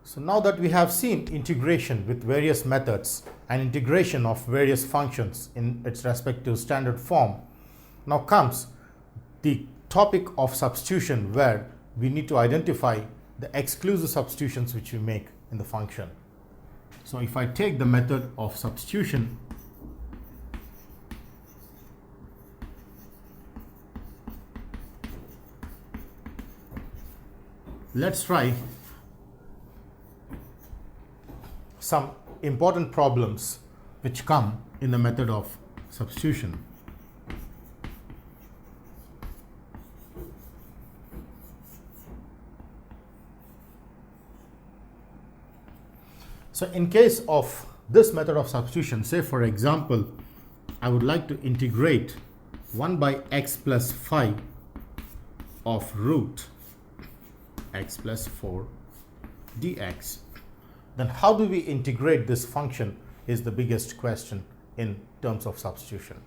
So now that we have seen integration with various methods and integration of various functions in its respective standard form, now comes the topic of substitution, where we need to identify the exclusive substitutions which we make in the function. So if I take the method of substitution, let's try some important problems which come in the method of substitution. So in case of this method of substitution, say for example, I would like to integrate 1 by x plus 5 of root x plus 4 dx. Then how do we integrate this function is the biggest question in terms of substitution.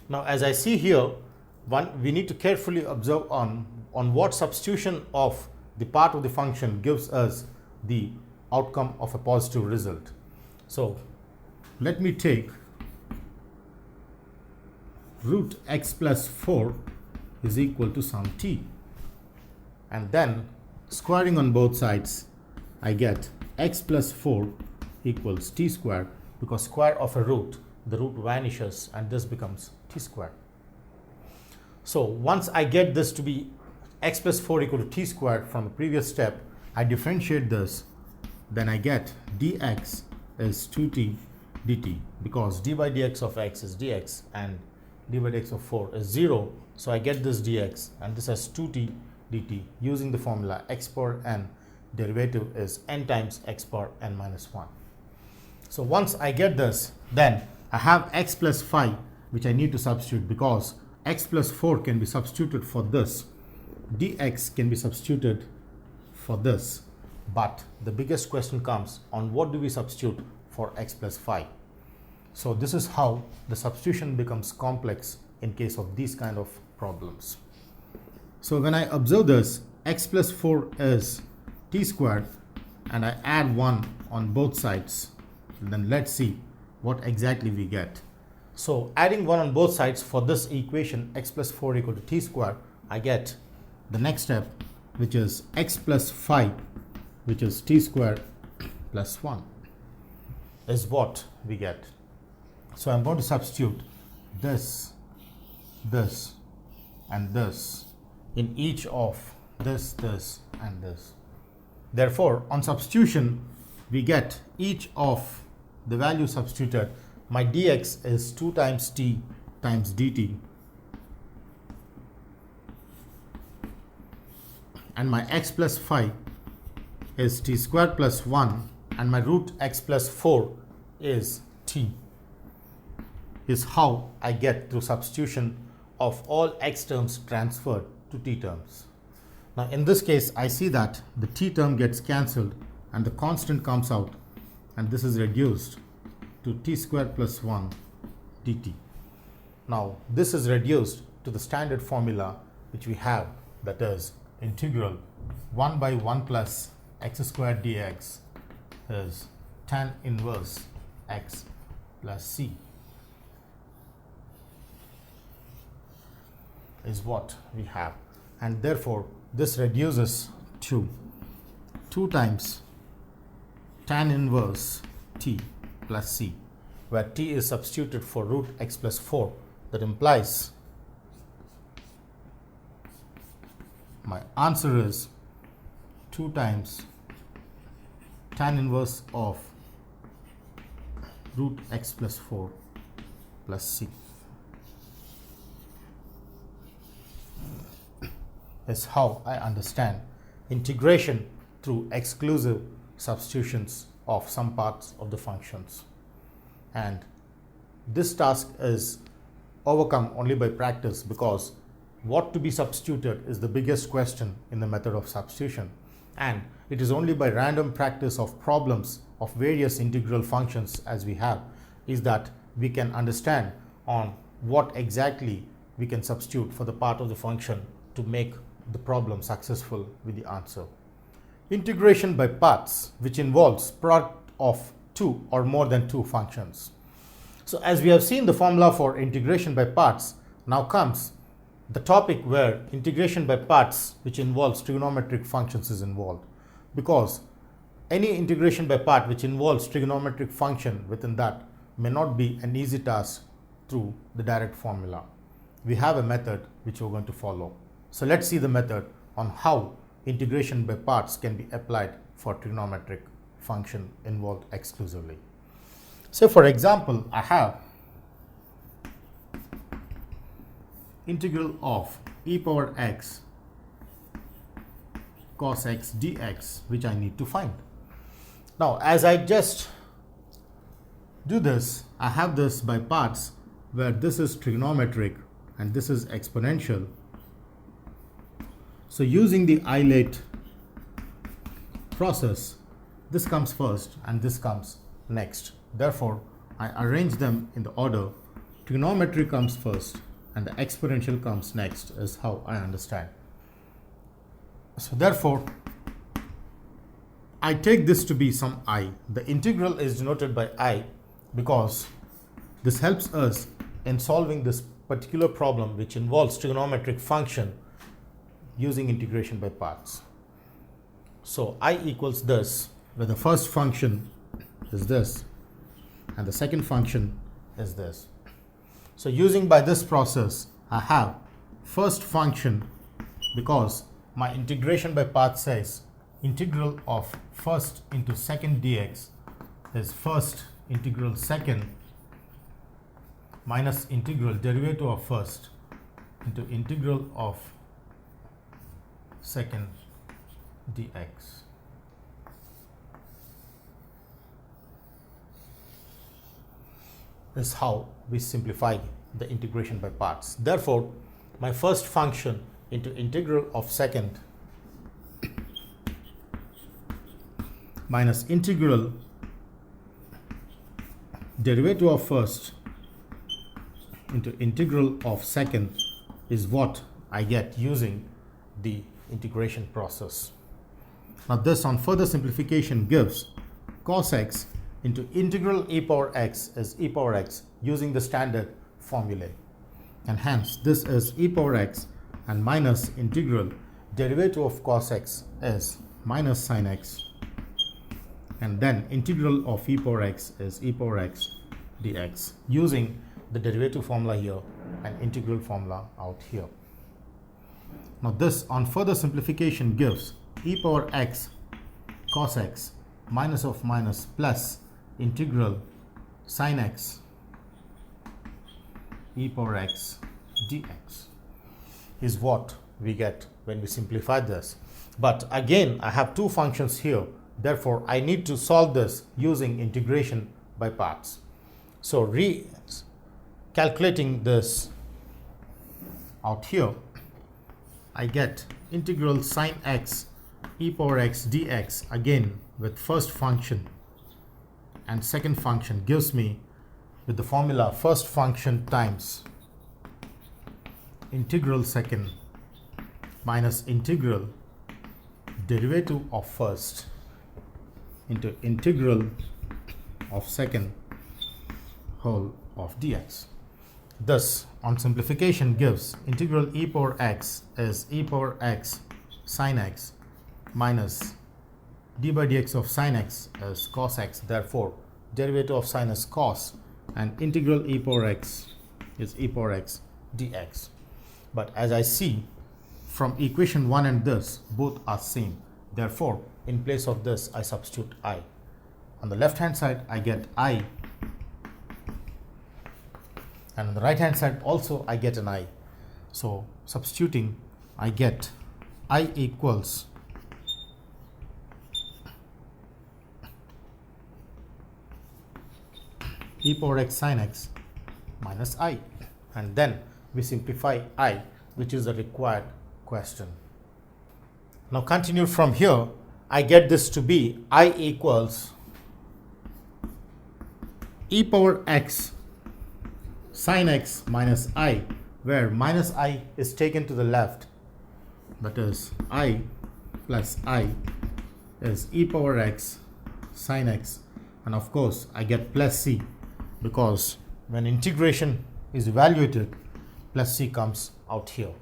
Now as I see here, we need to carefully observe on what substitution of the part of the function gives us the outcome of a positive result. So let me take root x plus 4 is equal to some t, and then squaring on both sides, I get x plus 4 equals t squared, because square of a root, the root vanishes and this becomes t squared. So once I get this to be x plus 4 equal to t squared from the previous step, I differentiate this, then I get dx is 2t dt, because d by dx of x is dx and d by dx of 4 is 0. So I get this dx and this as 2t dt using the formula x power n, derivative is n times x power n minus 1. So once I get this, then I have x plus 5 which I need to substitute, because x plus 4 can be substituted for this, dx can be substituted for this. But the biggest question comes on what do we substitute for x plus 5. So this is how the substitution becomes complex in case of these kind of problems. So when I observe this, x plus 4 is t squared and I add 1 on both sides, then let's see what exactly we get. So adding 1 on both sides for this equation x plus 4 equal to t squared, I get the next step, which is x plus 5, which is t squared plus 1 is what we get. So I'm going to substitute this, this and this in each of this, this and this. Therefore, on substitution, we get each of the values substituted. My dx is 2 times t times dt, and my x plus 5 is t squared plus 1, and my root x plus 4 is t, is how I get through substitution of all x terms transferred to t terms. Now in this case, I see that the t term gets cancelled and the constant comes out, and this is reduced to t squared plus 1 dt. Now this is reduced to the standard formula which we have, that is integral 1 by 1 plus x squared dx is tan inverse x plus c, is what we have. And therefore this reduces to 2 times tan inverse t plus c, where t is substituted for root x plus 4. That implies my answer is 2 times tan inverse of root x plus 4 plus c, is how I understand integration through exclusive substitutions of some parts of the functions. And this task is overcome only by practice, because what to be substituted is the biggest question in the method of substitution, and it is only by random practice of problems of various integral functions as we have is that we can understand on what exactly we can substitute for the part of the function to make the problem successful with the answer. integration by parts, which involves product of two or more than two functions. So as we have seen the formula for integration by parts, now comes the topic where integration by parts which involves trigonometric functions is involved, because any integration by part which involves trigonometric function within that may not be an easy task through the direct formula. We have a method which we're going to follow. So let's see the method on how integration by parts can be applied for trigonometric function involved exclusively. So for example, I have integral of e power x cos x dx, which I need to find. Now as I just do this, I have this by parts where this is trigonometric and this is exponential. So using the IIB process, this comes first and this comes next. Therefore, I arrange them in the order trigonometry comes first and the exponential comes next, is how I understand. So therefore, I take this to be some I. The integral is denoted by I because this helps us in solving this particular problem which involves trigonometric function using integration by parts. So I equals this, where the first function is this and the second function is this. So using by this process, I have first function, because my integration by parts says integral of first into second dx is first integral second minus integral derivative of first into integral of second dx. Is how we simplify the integration by parts. Therefore, my first function into integral of second minus integral derivative of first into integral of second is what I get using the integration process. Now this on further simplification gives cos x into integral e power x is e power x using the standard formulae, and hence this is e power x and minus integral derivative of cos x is minus sin x, and then integral of e power x is e power x dx using the derivative formula here and integral formula out here. Now this on further simplification gives e power x cos x minus of minus plus integral sin x e power x dx is what we get when we simplify this. But again, I have two functions here, therefore I need to solve this using integration by parts. So calculating this out here, I get integral sin x e power x dx again with first function and second function gives me with the formula first function times integral second minus integral derivative of first into integral of second whole of dx. Thus on simplification gives integral e power x is e power x sin x minus d by dx of sin x is cos x. Therefore derivative of sin is cos and integral e power x is e power x dx. But as I see from equation 1 and this, both are same. Therefore in place of this I substitute I. On the left hand side I get I, and on the right hand side also I get an I. So substituting I get I equals e power x sin x minus I, and then we simplify I, which is the required question. Now continue from here, I get this to be I equals e power x sin x minus I, where minus I is taken to the left, that is I plus I is e power x sine x, and of course I get plus c because when integration is evaluated, plus c comes out here.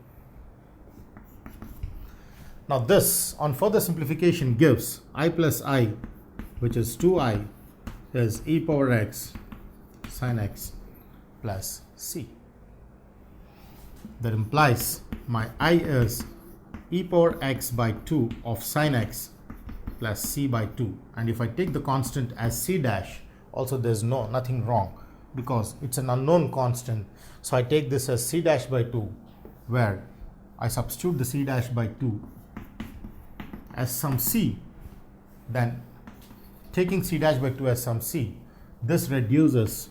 Now this, on further simplification, gives I plus I, which is 2i, is e power x sine x plus c. That implies my I is e power x by 2 of sine x plus c by 2. And if I take the constant as c dash, also there's nothing wrong because it's an unknown constant. So I take this as c dash by 2, where I substitute the c dash by 2 as some c. Then taking c dash by 2 as some c, this reduces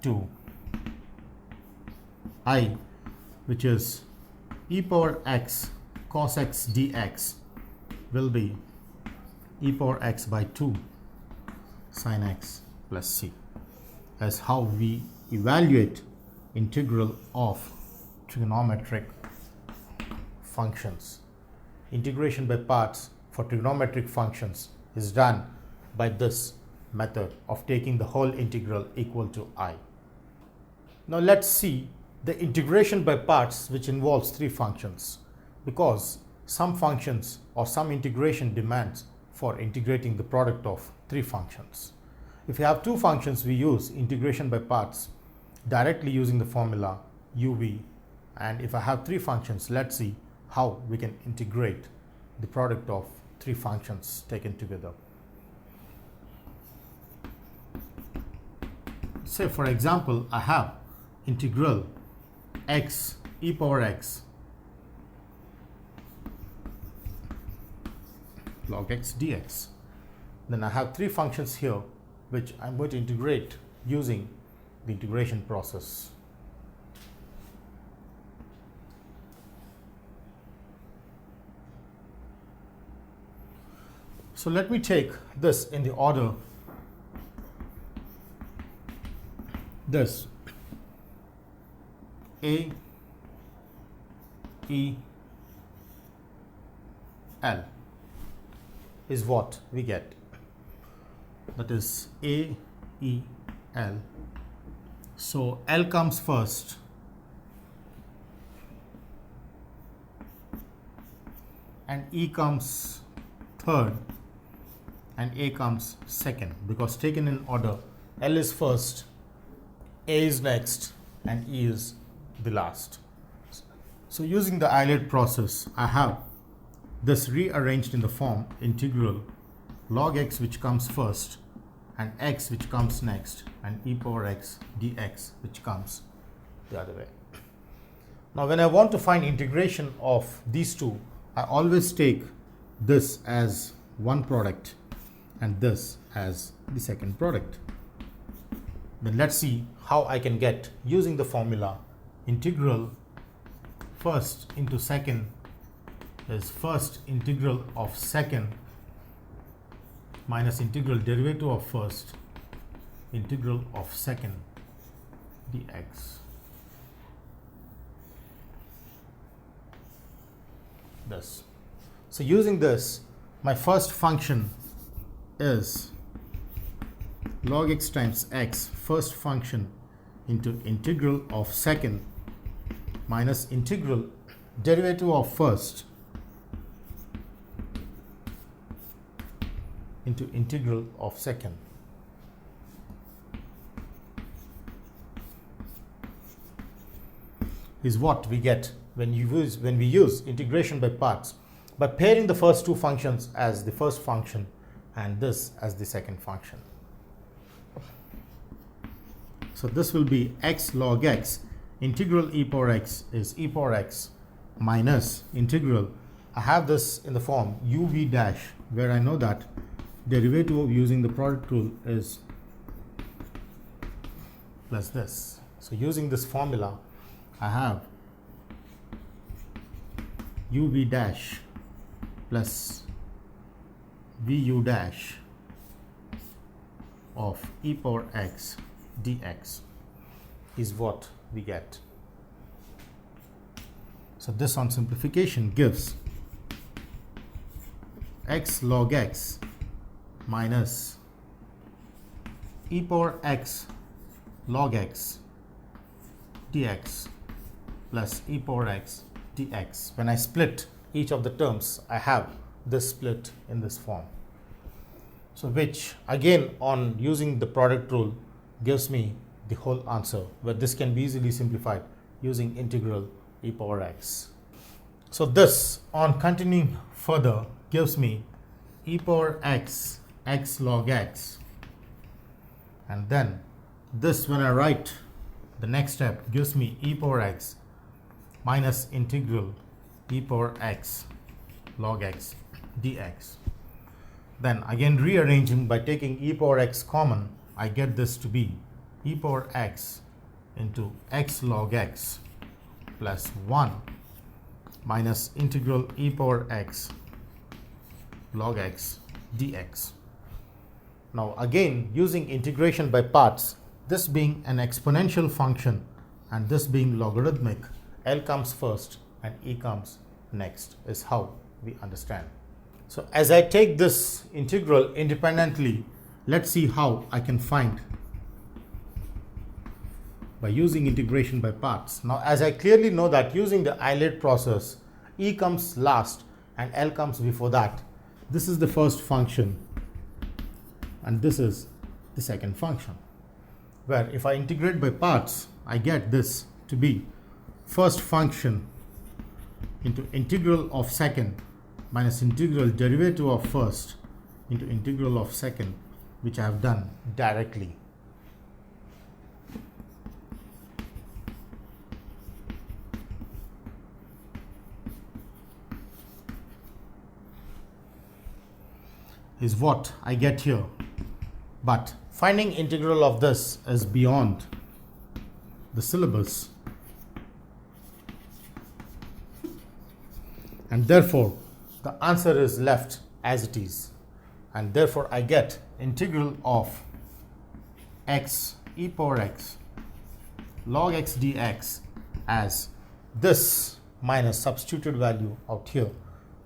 to I, which is e power x cos x dx will be e power x by 2 sine x plus c, as how we evaluate integral of trigonometric functions. Integration by parts for trigonometric functions is done by this method of taking the whole integral equal to I. Now let's see the integration by parts, which involves three functions, because some functions or some integration demands for integrating the product of three functions. If you have two functions, we use integration by parts directly using the formula uv, and if I have three functions, let's see how we can integrate the product of three functions taken together. Say for example, I have integral x e power x log x dx. Then I have three functions here which I'm going to integrate using the integration process. So let me take this in the order this A, E, L is what we get. That is A, E, L. So L comes first, and E comes third, and A comes second, because taken in order, L is first, A is next, and E is the last. So using the Eilert process, I have this rearranged in the form integral log x, which comes first, and x, which comes next, and e power x dx, which comes the other way. Now when I want to find integration of these two, I always take this as one product and this as the second product. Then let's see how I can get, using the formula, integral first into second is first integral of second minus integral derivative of first integral of second dx. This. So using this, my first function is log x times x, first function, into integral of second minus integral derivative of first into integral of second. Is what we get when we use integration by parts, by pairing the first two functions as the first function and this as the second function. So this will be x log x, integral e power x is e power x minus integral, I have this in the form uv dash, where I know that derivative of using the product rule is plus this. So using this formula, I have uv dash plus vu dash of e power x dx is what we get. So this on simplification gives x log x minus e power x log x dx plus e power x dx. When I split each of the terms, I have this split in this form. So which again, on using the product rule, gives me the whole answer, where this can be easily simplified using integral e power x. So this, on continuing further, gives me e power x x log x, and then this, when I write the next step, gives me e power x minus integral e power x log x dx. Then again, rearranging by taking e power x common, I get this to be e power x into x log x plus 1 minus integral e power x log x dx. Now again, using integration by parts, this being an exponential function and this being logarithmic, L comes first and E comes next, is how we understand. So as I take this integral independently, let's see how I can find by using integration by parts. Now as I clearly know that using the IIB process, E comes last and L comes before that. This is the first function and this is the second function, where if I integrate by parts, I get this to be first function into integral of second minus integral derivative of first into integral of second, which I have done directly. Is what I get here. But finding integral of this is beyond the syllabus, and therefore the answer is left as it is, and therefore I get integral of x e power x log x dx as this minus substituted value out here,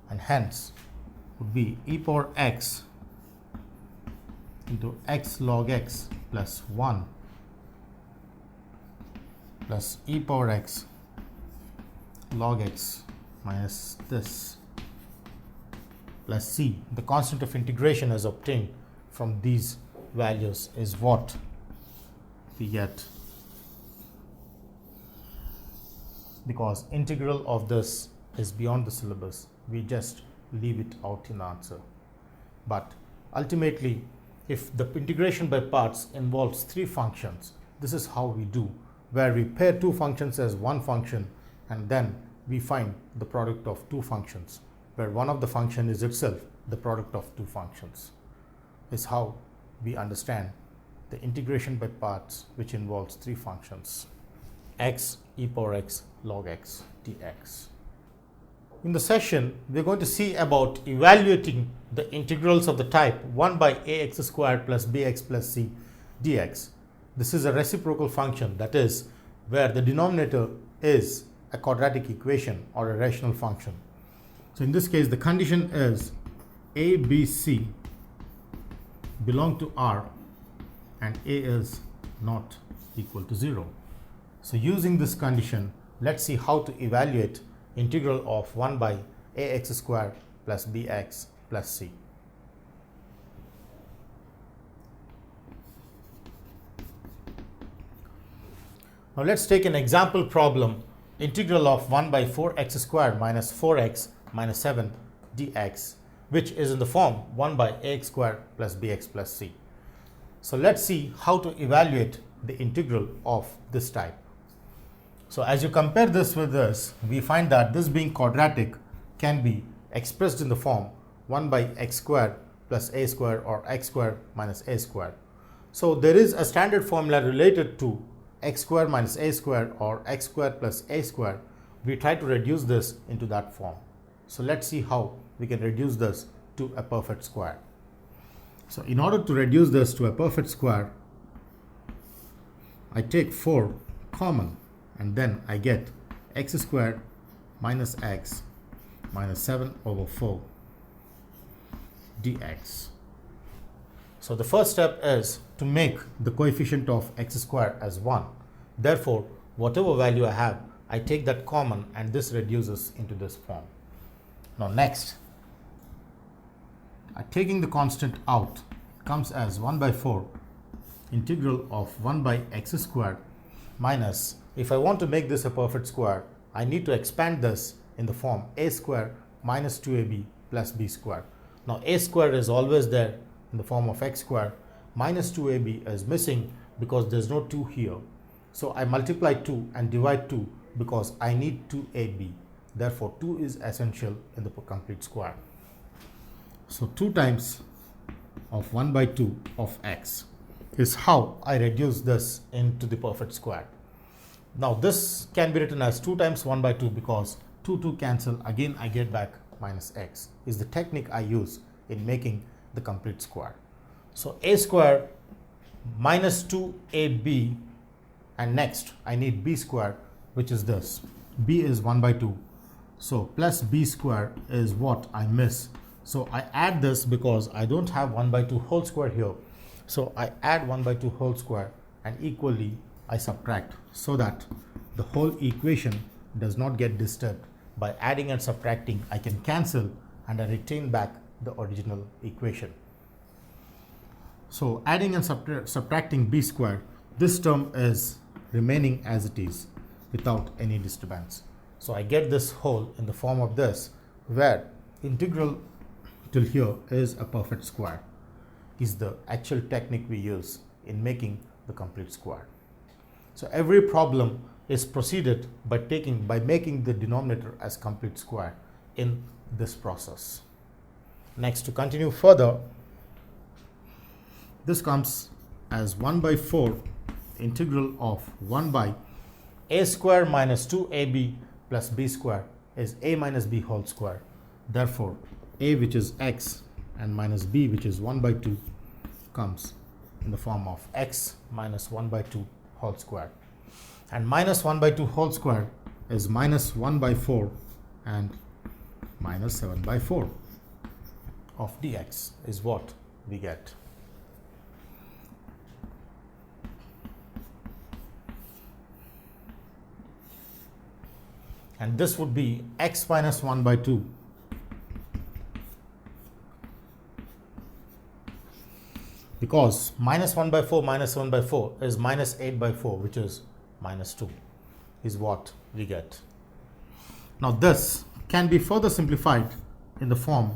and hence would be e power x into x log x plus 1 plus e power x log x minus this plus c. The constant of integration is obtained from these values is what we get, because integral of this is beyond the syllabus. We just leave it out in the answer. But ultimately, if the integration by parts involves three functions, this is how we do, where we pair two functions as one function and then we find the product of two functions, where one of the function is itself the product of two functions, is how we understand the integration by parts, which involves three functions: x e power x log x dx. In the session, we are going to see about evaluating the integrals of the type 1 by ax squared plus bx plus c dx. This is a reciprocal function, that is, where the denominator is a quadratic equation or a rational function. So in this case, the condition is a, b, c belong to R and a is not equal to 0. So using this condition, let's see how to evaluate integral of 1 by ax squared plus bx plus c. Now let's take an example problem, integral of 1 by 4x squared minus 4x minus 7 dx, which is in the form 1 by ax squared plus bx plus c. So let's see how to evaluate the integral of this type. So as you compare this with this, we find that this being quadratic can be expressed in the form 1 by x squared plus a squared or x squared minus a squared. So there is a standard formula related to x squared minus a squared or x squared plus a squared. We try to reduce this into that form. So let's see how we can reduce this to a perfect square. So in order to reduce this to a perfect square, I take 4 common, and then I get x squared minus x minus 7 over 4 dx. So the first step is to make the coefficient of x square as 1. Therefore, whatever value I have, I take that common and this reduces into this form. Now next, taking the constant out, comes as 1 by 4 integral of 1 by x square minus, if I want to make this a perfect square, I need to expand this in the form a square minus 2ab plus b square. Now a square is always there in the form of x square, minus 2ab is missing because there's no 2 here. So I multiply 2 and divide 2 because I need 2ab. Therefore 2 is essential in the complete square. So 2 times of 1 by 2 of x is how I reduce this into the perfect square. Now this can be written as 2 times 1 by 2 because 2 cancel, again I get back minus x is the technique I use in making the complete square. So a square minus 2ab, and next I need b square, which is this. B is 1 by 2. So plus b square is what I miss. So I add this because I don't have 1 by 2 whole square here. So I add 1 by 2 whole square and equally I subtract so that the whole equation does not get disturbed. By adding and subtracting, I can cancel and I retain back the original equation. So adding and subtracting b square, this term is remaining as it is without any disturbance. So I get this whole in the form of this, where integral till here is a perfect square, is the actual technique we use in making the complete square. So every problem is proceeded by making the denominator as complete square in this process. Next, to continue further, this comes as 1 by 4 integral of 1 by a square minus 2ab plus b square is a minus b whole square. Therefore, a, which is x, and minus b, which is 1 by 2, comes in the form of x minus 1 by 2 whole square. And minus 1 by 2 whole square is minus 1 by 4 and minus 7 by 4 of dx is what we get. And this would be x minus 1 by 2 because minus 1 by 4 minus 7 by 4 is minus 8 by 4, which is minus 2 is what we get. Now this can be further simplified in the form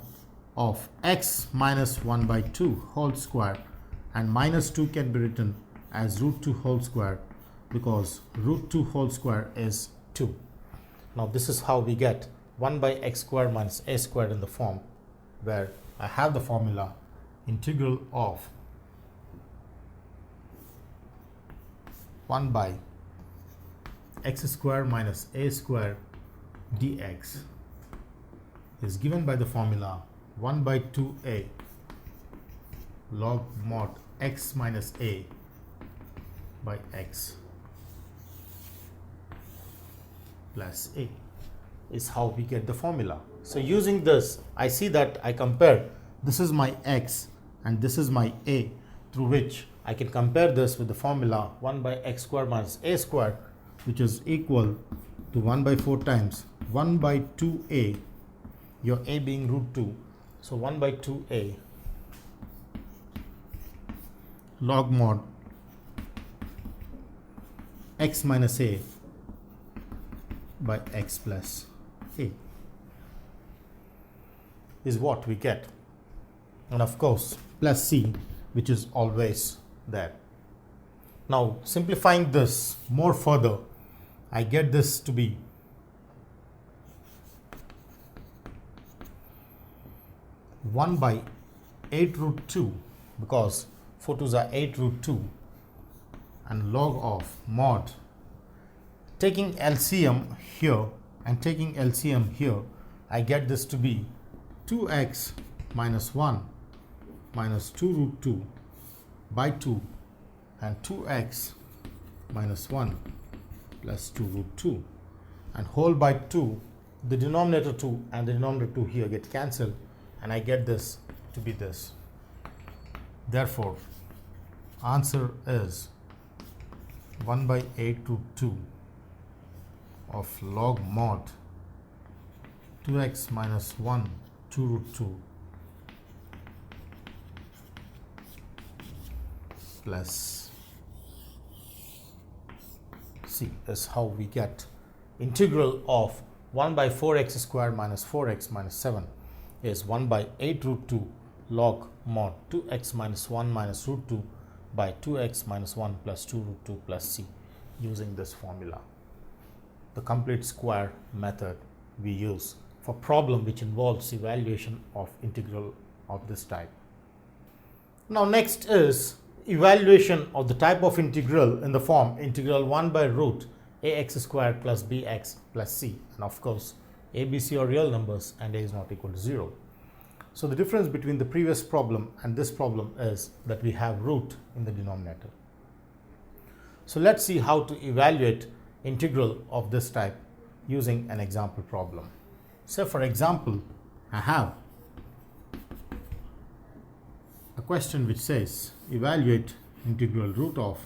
of x minus 1 by 2 whole square, and minus 2 can be written as root 2 whole square because root 2 whole square is 2. Now this is how we get 1 by x square minus a squared in the form where I have the formula integral of 1 by x square minus a square dx is given by the formula 1 by 2a log mod x minus a by x plus a is how we get the formula. So using this, I see that I compare, this is my x and this is my a, through which I can compare this with the formula 1 by x square minus a square, which is equal to 1 by 4 times 1 by 2a, your a being root 2. So 1 by 2a log mod x minus a by x plus a is what we get. And of course, plus c, which is always there. Now, simplifying this more further, I get this to be 1 by 8 root 2 because 4 2s are 8 root 2 and log of mod, taking LCM here and taking LCM here, I get this to be 2x minus 1 minus 2 root 2 by 2 and 2x minus 1 plus 2 root 2 and whole by 2, the denominator 2 and the denominator 2 here get cancelled and I get this to be this. Therefore, answer is 1 by 8 root 2 of log mod 2x minus 1 2 root 2 plus c is how we get integral of 1 by 4x squared minus 4x minus 7 is 1 by 8 root 2 log mod 2x minus 1 minus root 2 by 2x minus 1 plus 2 root 2 plus c using this formula. The complete square method we use for problem which involves evaluation of integral of this type. Now next is evaluation of the type of integral in the form integral 1 by root ax squared plus bx plus c, and of course a, b, c are real numbers and a is not equal to 0. So the difference between the previous problem and this problem is that we have root in the denominator. So let's see how to evaluate integral of this type using an example problem. So for example, I have a question which says evaluate integral root of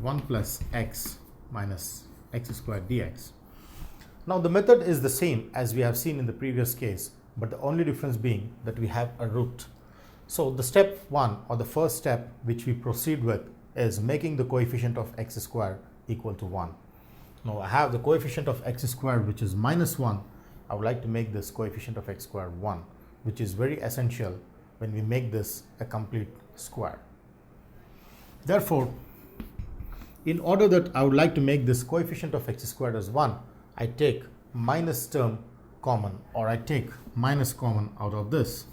1 plus x minus x squared dx. Now the method is the same as we have seen in the previous case, but the only difference being that we have a root. So the step 1 or the first step which we proceed with is making the coefficient of x squared equal to 1. Now I have the coefficient of x squared which is minus 1. I would like to make this coefficient of x squared 1, which is very essential when we make this a complete square. Therefore, in order that I would like to make this coefficient of x squared as 1, I take minus term common, or I take minus common out of this.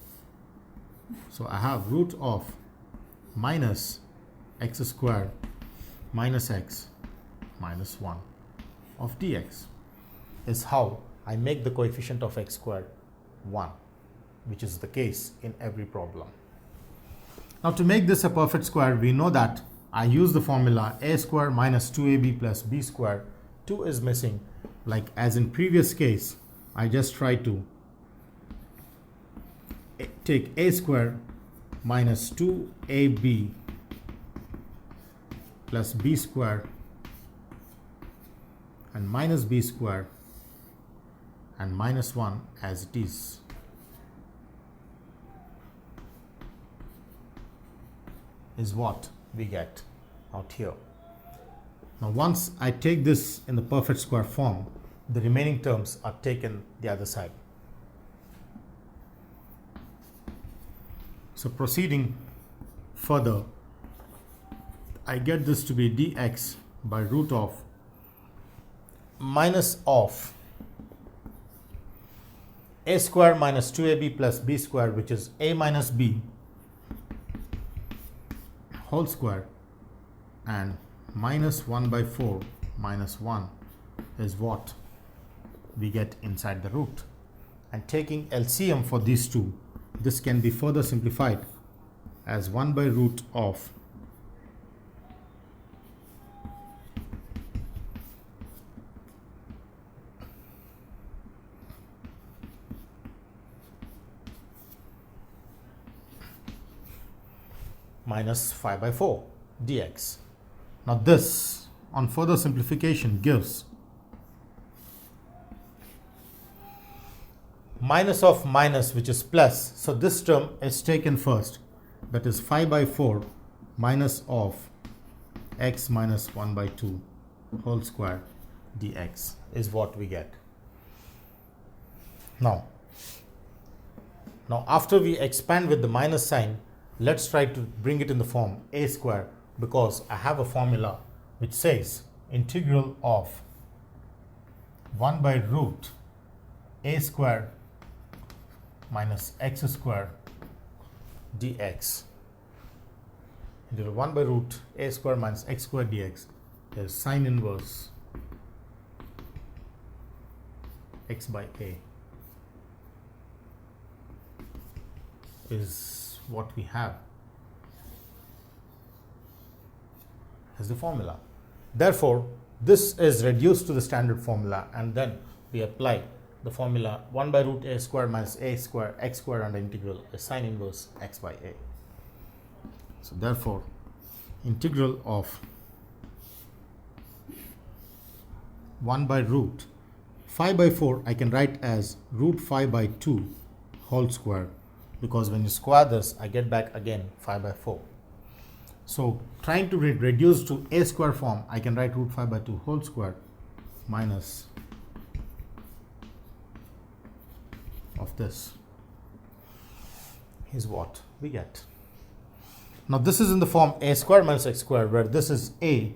So I have root of minus x squared minus x minus 1 of dx is how I make the coefficient of x squared 1, which is the case in every problem. Now to make this a perfect square, we know that I use the formula a square minus 2ab plus b square. 2 is missing. Like as in previous case, I just try to take a square minus 2ab plus b square and minus b square and minus 1 as it is what we get out here. Now once I take this in the perfect square form, the remaining terms are taken the other side. So proceeding further, I get this to be dx by root of minus of a square minus 2ab plus b square, which is a minus b whole square, and minus 1 by 4 minus 1 is what we get inside the root. And taking LCM for these two, this can be further simplified as 1 by root of minus 5 by 4 dx. Now this, on further simplification, gives minus of minus, which is plus. So this term is taken first, that is 5 by 4 minus of x minus 1 by 2 whole square dx is what we get. Now after we expand with the minus sign, let's try to bring it in the form a square, because I have a formula which says integral of 1 by root a square minus x square dx. Integral 1 by root a square minus x square dx is sine inverse x by a is what we have as the formula. Therefore, this is reduced to the standard formula, and then we apply the formula 1 by root a square minus a square x square under integral is sine inverse x by a. So therefore, integral of 1 by root 5 by 4 I can write as root 5 by 2 whole square, because when you square this I get back again 5 by 4. So trying to reduce to a square form, I can write root 5 by 2 whole square minus of this is what we get. Now this is in the form a square minus x square, where this is a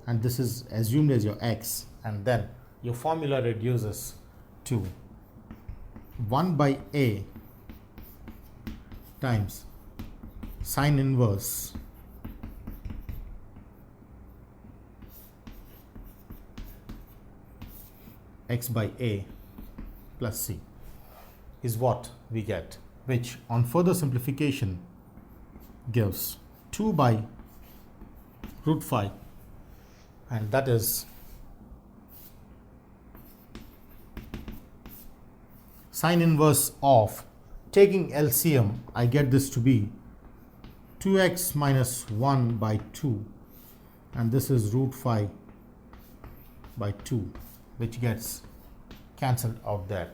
and this is assumed as your x, and then your formula reduces to 1 by a times sine inverse x by a plus c is what we get, which on further simplification gives 2 by root 5, and that is sine inverse of, taking LCM, I get this to be 2x minus 1 by 2, and this is root 5 by 2, which gets cancelled out there.